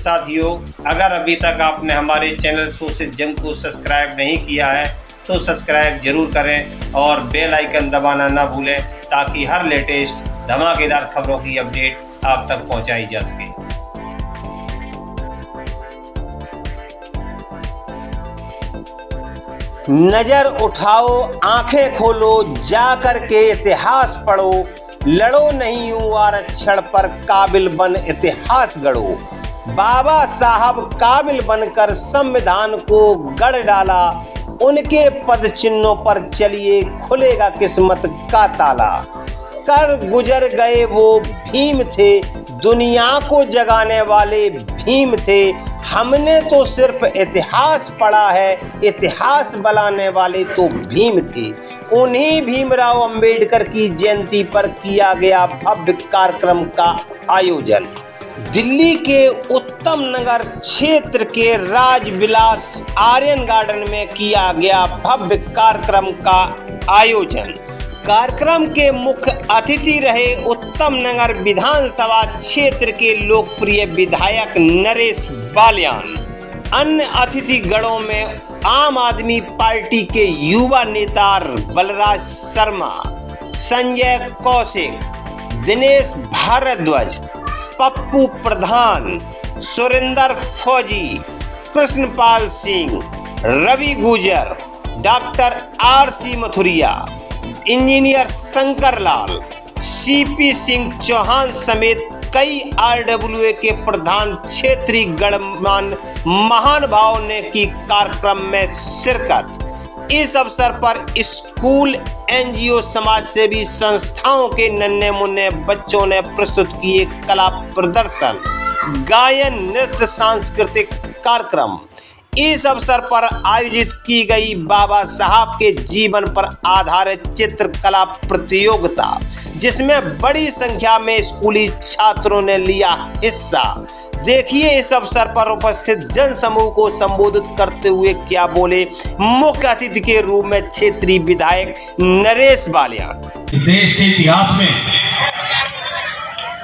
साथियों, अगर अभी तक आपने हमारे चैनल सोशल जंग को सब्सक्राइब नहीं किया है तो सब्सक्राइब जरूर करें और बेल आइकन दबाना ना भूलें ताकि हर लेटेस्ट धमाकेदार खबरों की अपडेट आप तक पहुंचाई जा सके। नजर उठाओ, आंखें खोलो, जा कर के इतिहास पढ़ो, लड़ो नहीं यूं आरक्षण पर, काबिल बन इतिहास गढ़ो। बाबा साहब काबिल बनकर संविधान को गढ़ डाला, उनके पद चिन्हों पर चलिए खुलेगा किस्मत का ताला। कर गुजर गए वो भीम थे, दुनिया को जगाने वाले भीम थे, हमने तो सिर्फ इतिहास पढ़ा है, इतिहास बनाने वाले तो भीम थे। उन्हीं भीमराव अंबेडकर की जयंती पर किया गया भव्य कार्यक्रम का आयोजन। दिल्ली के उत्तम नगर क्षेत्र के राजविलास आर्यन गार्डन में किया गया भव्य कार्यक्रम का आयोजन। कार्यक्रम के मुख्य अतिथि रहे उत्तम नगर विधानसभा क्षेत्र के लोकप्रिय विधायक नरेश बालियान। अन्य अतिथि गणों में आम आदमी पार्टी के युवा नेता बलराज शर्मा, संजय कौशिक, दिनेश भारद्वाज, पप्पू प्रधान, सुरेंद्र फौजी, Krishanpal Singh, Ravi Gujar, doctor RC Mathuria, engineer Shankar Lal, CP Singh Chauhan समेत कई RWA के प्रधान क्षेत्रीय गणमान्य महानुभावों ने की कार्यक्रम में शिरकत। इस अवसर पर स्कूल, NGO, समाज सेवी संस्थाओं के नन्हे मुन्ने बच्चों ने प्रस्तुत किए कला प्रदर्शन, गायन, नृत्य, सांस्कृतिक कार्यक्रम। इस अवसर पर आयोजित की गई बाबा साहब के जीवन पर आधारित चित्रकला प्रतियोगिता, जिसमें बड़ी संख्या में स्कूली छात्रों ने लिया हिस्सा। देखिए इस अवसर पर उपस्थित जन समूह को संबोधित करते हुए क्या बोले मुख्य अतिथि के रूप में क्षेत्रीय विधायक नरेश बालियान। इस देश के इतिहास में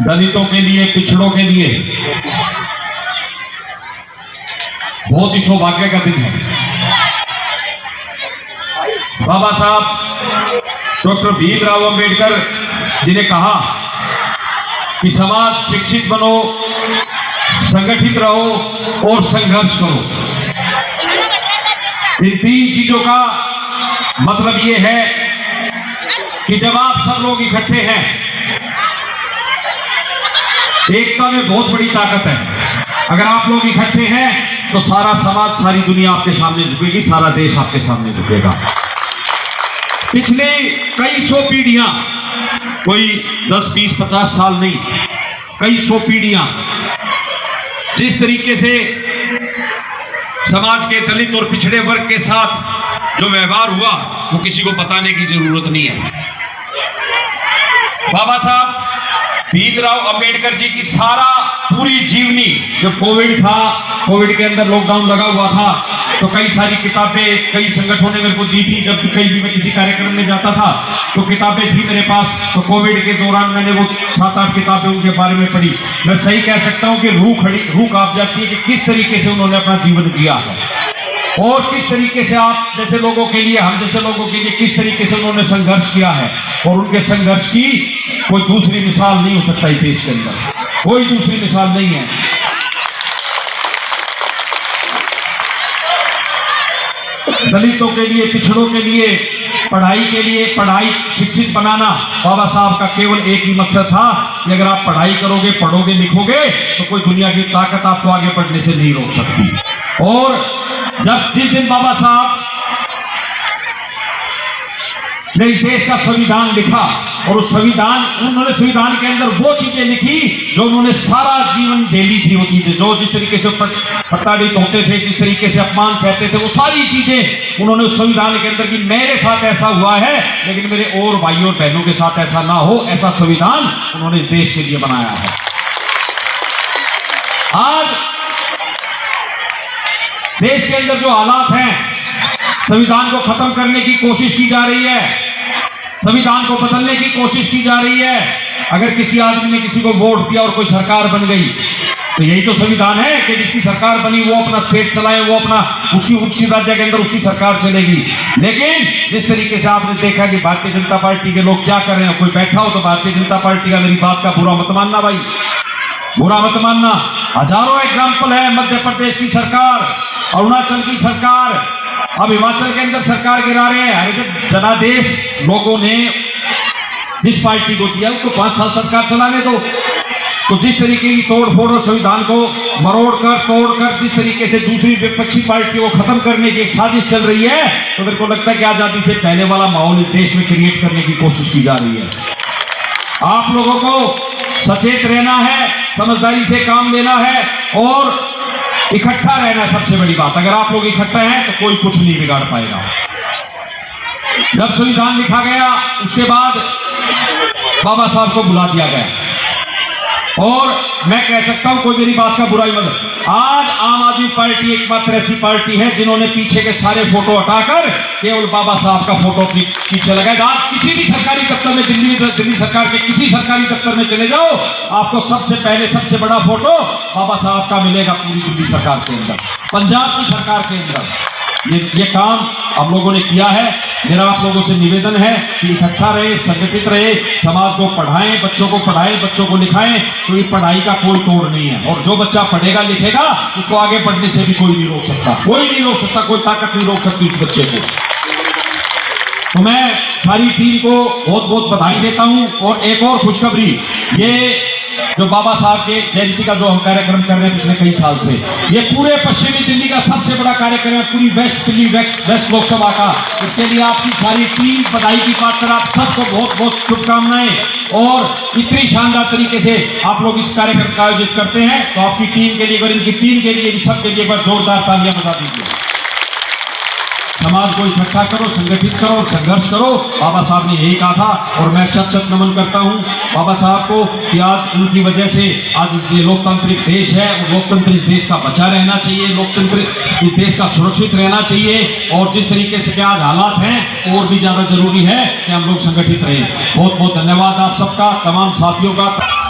दलितों के लिए, पिछड़ों के लिए बहुत ही सौभाग्य का दिन है। बाबा साहब डॉक्टर भीमराव अंबेडकर जी ने कहा कि समाज शिक्षित बनो, संगठित रहो और संघर्ष करो। इन तीन चीजों का मतलब ये है कि जब आप सब लोग इकट्ठे हैं, एकता में बहुत बड़ी ताकत है। अगर आप लोग इकट्ठे हैं तो सारा समाज, सारी दुनिया आपके सामने झुकेगी, सारा देश आपके सामने झुकेगा। पिछले कई सौ पीढ़ियां, कोई 10, 20, 50 साल नहीं, कई सौ पीढ़ियां जिस तरीके से समाज के दलित और पिछड़े वर्ग के साथ जो व्यवहार हुआ वो किसी को बताने की जरूरत नहीं है। बाबा साहब भीमराव अंबेडकर जी की सारा पूरी जीवनी, जब कोविड था, कोविड के अंदर लॉकडाउन लगा हुआ था, तो कई सारी किताबें कई संगठनों ने मेरे को दी थी। जब कहीं भी मैं किसी कार्यक्रम में जाता था तो किताबें थी मेरे पास, तो कोविड के दौरान मैंने वो 7-8 किताबें उनके बारे में पढ़ी। मैं सही कह सकता हूँ कि रूह कांप जाती है कि किस तरीके से उन्होंने अपना जीवन जिया है और किस तरीके से आप जैसे लोगों के लिए, हम जैसे लोगों के लिए किस तरीके से उन्होंने संघर्ष किया है। और उनके संघर्ष की कोई दूसरी मिसाल नहीं हो सकता इस देश के अंदर, कोई दूसरी मिसाल नहीं है। दलितों के लिए, पिछड़ों के लिए, पढ़ाई के लिए, पढ़ाई शिक्षित बनाना बाबा साहब का केवल एक ही मकसद था कि अगर आप पढ़ाई करोगे, पढ़ोगे, लिखोगे तो कोई दुनिया की ताकत आपको आगे बढ़ने से नहीं रोक सकती। और जब जिस दिन बाबा साहब ने इस देश का संविधान लिखा और उस उन्होंने संविधान के अंदर वो चीजें लिखी जो उन्होंने सारा जीवन झेली थी, वो चीजें जो जिस तरीके से प्रताड़ित होते थे, जिस तरीके से अपमान सहते थे, वो सारी चीजें उन्होंने उस संविधान के अंदर की मेरे साथ ऐसा हुआ है लेकिन मेरे और भाइयों और बहनों के साथ ऐसा ना हो, ऐसा संविधान उन्होंने इस देश के लिए बनाया है। आज देश के अंदर जो हालात हैं, संविधान को खत्म करने की कोशिश की जा रही है, संविधान को बदलने की कोशिश की जा रही है। अगर किसी आदमी ने किसी को वोट दिया और कोई सरकार बन गई तो यही तो संविधान है कि जिसकी सरकार बनी वो अपना स्टेट चलाए, वो अपना उसकी राज्य के अंदर उसकी सरकार चलेगी। लेकिन जिस तरीके से आपने देखा कि भारतीय जनता पार्टी के लोग क्या कर रहे हैं, कोई बैठा हो तो भारतीय जनता पार्टी का मेरी बात का बुरा मत मानना भाई, बुरा मत मानना। हजारों एग्जाम्पल है, मध्य प्रदेश की सरकार, अरुणाचल की सरकार, अब हिमाचल के अंदर सरकार गिरा रहे हैं। अरे जब जनादेश लोगों ने जिस पार्टी को दिया उसको 5 साल सरकार चलाने दो। तो जिस तरीके की तोड़ फोड़ और संविधान को मरोड़ कर तोड़ कर जिस तरीके से दूसरी विपक्षी पार्टी को खत्म करने की एक साजिश चल रही है, तो मेरे को लगता है कि आजादी से पहले वाला माहौल इस देश में क्रिएट करने की कोशिश की जा रही है। आप लोगों को सचेत रहना है, समझदारी से काम लेना है और इकट्ठा रहना है। सबसे बड़ी बात, अगर आप लोग इकट्ठा हैं तो कोई कुछ नहीं बिगाड़ पाएगा। जब संविधान लिखा गया उसके बाद बाबा साहब को बुला दिया गया और मैं कह सकता हूं कोई मेरी बात का बुराई मत। आज आम आदमी पार्टी एकमात्र ऐसी पार्टी है जिन्होंने पीछे के सारे फोटो हटाकर केवल बाबा साहब का फोटो पीछे लगाया। आप किसी भी सरकारी दफ्तर में दिल्ली सरकार के किसी सरकारी दफ्तर में चले जाओ, आपको सबसे पहले सबसे बड़ा फोटो बाबा साहब का मिलेगा पूरी दिल्ली सरकार के अंदर, पंजाब की सरकार के अंदर। ये काम हम लोगों ने किया है। मेरा आप लोगों से निवेदन है कि इकट्ठा रहे, संगठित रहे, समाज को पढ़ाएं, बच्चों को पढ़ाएं, बच्चों को लिखाएं। तो ये पढ़ाई का कोई तोड़ नहीं है और जो बच्चा पढ़ेगा लिखेगा उसको आगे बढ़ने से भी कोई नहीं रोक सकता, कोई नहीं रोक सकता, कोई ताकत नहीं रोक सकती उस बच्चे को। तो मैं सारी टीम को बहुत बहुत बधाई देता हूं। और एक और खुशखबरी, ये जो बाबा साहब के जयंती का जो हम कार्यक्रम कर रहे हैं पिछले कई साल से, ये पूरे पश्चिमी दिल्ली का सबसे बड़ा कार्यक्रम है, पूरी वेस्ट दिल्ली वेस्ट लोकसभा का। इसके लिए आपकी सारी टीम बधाई की पात्र, आप सबको बहुत बहुत शुभकामनाएं। और इतनी शानदार तरीके से आप लोग इस कार्यक्रम का आयोजित करते हैं, तो आपकी टीम के लिए और इनकी टीम के लिए, सबके लिए एक बार जोरदार तालियां बजा दीजिए। समाज को इकट्ठा करो, संगठित करो, संघर्ष करो। बाबा साहब ने यही कहा था और मैं शत शत नमन करता हूं बाबा साहब को कि आज उनकी वजह से आज ये लोकतांत्रिक देश है और लोकतंत्र इस देश का बचा रहना चाहिए, लोकतंत्र इस देश का सुरक्षित रहना चाहिए। और जिस तरीके से आज हालात हैं और भी ज्यादा जरूरी है कि हम लोग संगठित रहें। बहुत बहुत धन्यवाद आप सबका, तमाम साथियों का।